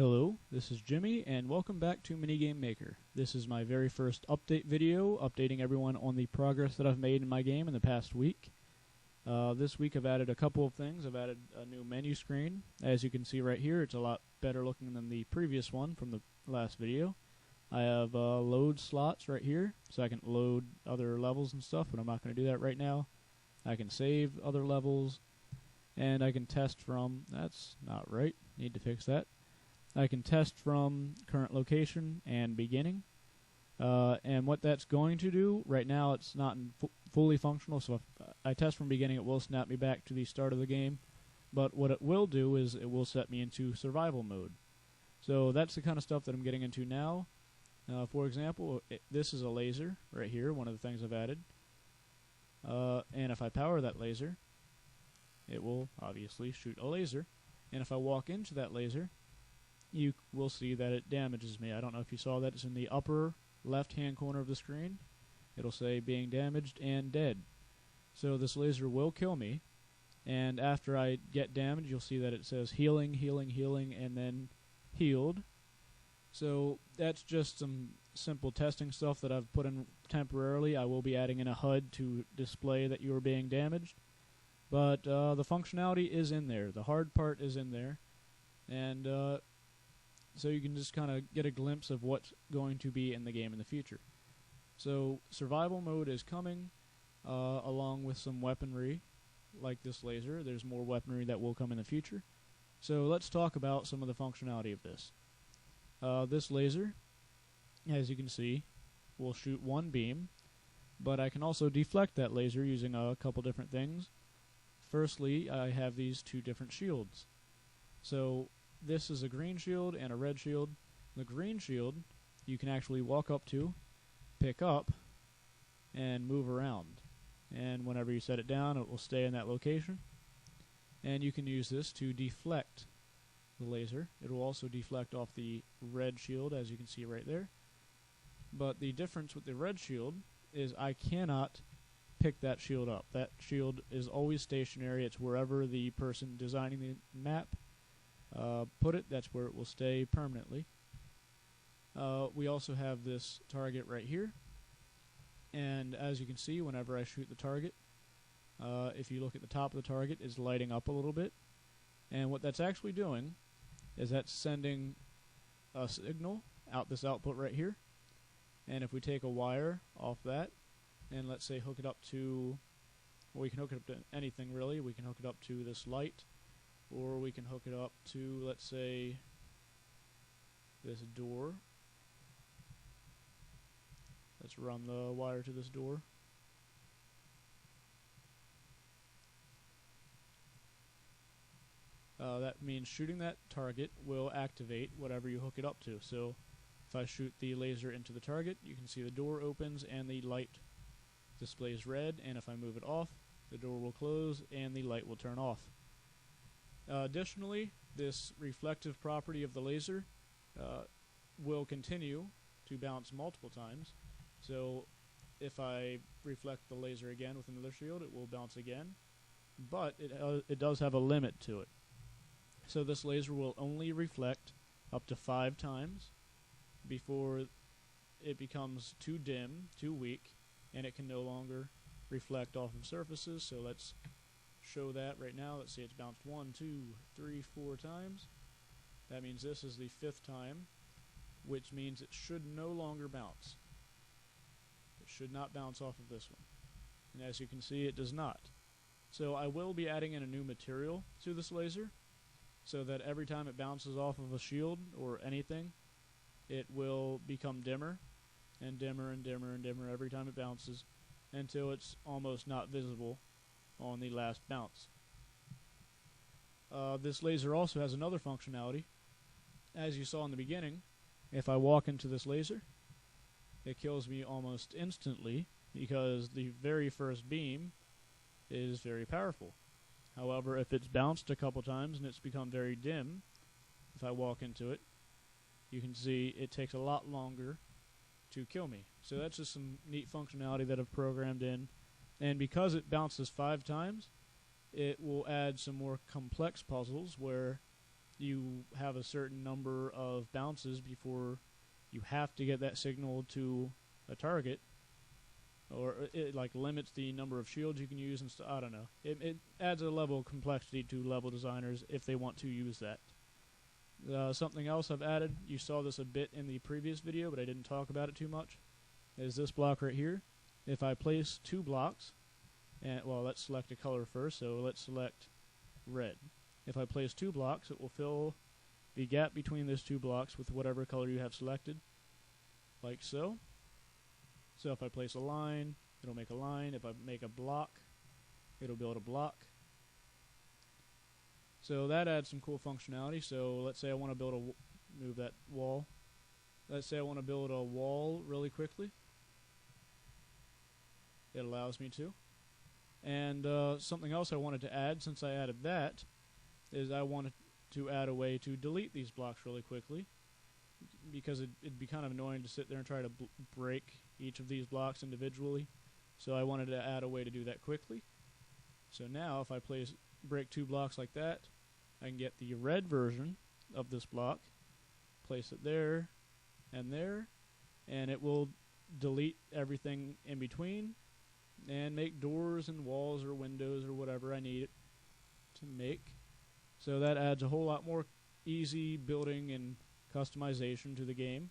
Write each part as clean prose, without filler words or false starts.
Hello, this is Jimmy, and welcome back to MiniGameMaker. This is my very first update video, updating everyone on the progress that I've made in my game in the past week. This week I've added a couple of things. I've added a new menu screen. As you can see right here, it's a lot better looking than the previous one from the last video. I have load slots right here, so I can load other levels and stuff, but I'm not going to do that right now. I can save other levels, and I can test from... That's not right. Need to fix that. I can test from current location and beginning. And what that's going to do, right now it's not fully functional, so if I test from beginning it will snap me back to the start of the game. But what it will do is it will set me into survival mode. So that's the kind of stuff that I'm getting into now. For example, this is a laser right here, one of the things I've added. And if I power that laser, it will obviously shoot a laser. And if I walk into that laser, you will see that it damages me. I don't know if you saw that. It's in the upper left-hand corner of the screen. It'll say being damaged and dead. So this laser will kill me, and after I get damaged, you'll see that it says healing, healing, healing, and then healed. So that's just some simple testing stuff that I've put in temporarily. I will be adding in a HUD to display that you are being damaged. But the functionality is in there. The hard part is in there. And so you can just kind of get a glimpse of what's going to be in the game in the future. So survival mode is coming, along with some weaponry like this laser. There's more weaponry that will come in the future. So let's talk about some of the functionality of this. This laser, as you can see, will shoot one beam, but I can also deflect that laser using a couple different things. Firstly, I have these two different shields. So this is a green shield and a red shield. The green shield you can actually walk up to, pick up, and move around. And whenever you set it down, it will stay in that location. And you can use this to deflect the laser. It will also deflect off the red shield, as you can see right there. But the difference with the red shield is I cannot pick that shield up. That shield is always stationary. It's wherever the person designing the map put it, that's where it will stay permanently. We also have this target right here, and as you can see, whenever I shoot the target, if you look at the top of the target, it's lighting up a little bit, and what that's actually doing is that's sending a signal out this output right here. And if we take a wire off that and let's say hook it up to, well, we can hook it up to anything really. We can hook it up to this light, or we can hook it up to, let's say, this door. Let's run the wire to this door. That means shooting that target will activate whatever you hook it up to. So if I shoot the laser into the target, you can see the door opens and the light displays red, and if I move it off, the door will close and the light will turn off. Additionally, this reflective property of the laser will continue to bounce multiple times. So if I reflect the laser again with another shield, it will bounce again, but it does have a limit to it. So this laser will only reflect up to 5 times before it becomes too dim, too weak, and it can no longer reflect off of surfaces. So let's show that right now. Let's see, it's bounced 1, 2, 3, 4 times. That means this is the 5th time, which means it should no longer bounce. It should not bounce off of this one. And as you can see, it does not. So I will be adding in a new material to this laser, so that every time it bounces off of a shield or anything, it will become dimmer and dimmer and dimmer and dimmer every time it bounces until it's almost not visible on the last bounce. This laser also has another functionality. As you saw in the beginning, if I walk into this laser, it kills me almost instantly because the very first beam is very powerful. However, if it's bounced a couple times and it's become very dim, if I walk into it, you can see it takes a lot longer to kill me. So that's just some neat functionality that I've programmed in. And because it bounces 5 times, it will add some more complex puzzles where you have a certain number of bounces before you have to get that signal to a target, or it like limits the number of shields you can use and stuff. I don't know. It adds a level of complexity to level designers if they want to use that. Something else I've added, you saw this a bit in the previous video, but I didn't talk about it too much, is this block right here. If I place 2 blocks, and well, let's select a color first, so let's select red. If I place 2 blocks, it will fill the gap between those 2 blocks with whatever color you have selected, like so. So if I place a line, it'll make a line. If I make a block, it'll build a block. So that adds some cool functionality. So let's say I want to build move that wall. Let's say I want to build a wall really quickly. It allows me to. And something else I wanted to add, since I added that, is I wanted to add a way to delete these blocks really quickly, because it'd be kind of annoying to sit there and try to break each of these blocks individually. So I wanted to add a way to do that quickly. So now if I break 2 blocks like that, I can get the red version of this block, place it there, and it will delete everything in between and make doors and walls or windows or whatever I need it to make. So that adds a whole lot more easy building and customization to the game.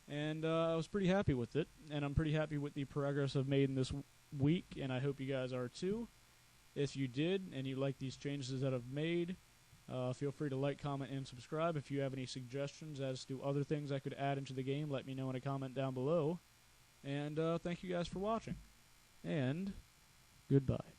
And I was pretty happy with it, and I'm pretty happy with the progress I've made in this week, and I hope you guys are too. If you did, and you like these changes that I've made, feel free to like, comment, and subscribe. If you have any suggestions as to other things I could add into the game, let me know in a comment down below. And thank you guys for watching. And goodbye.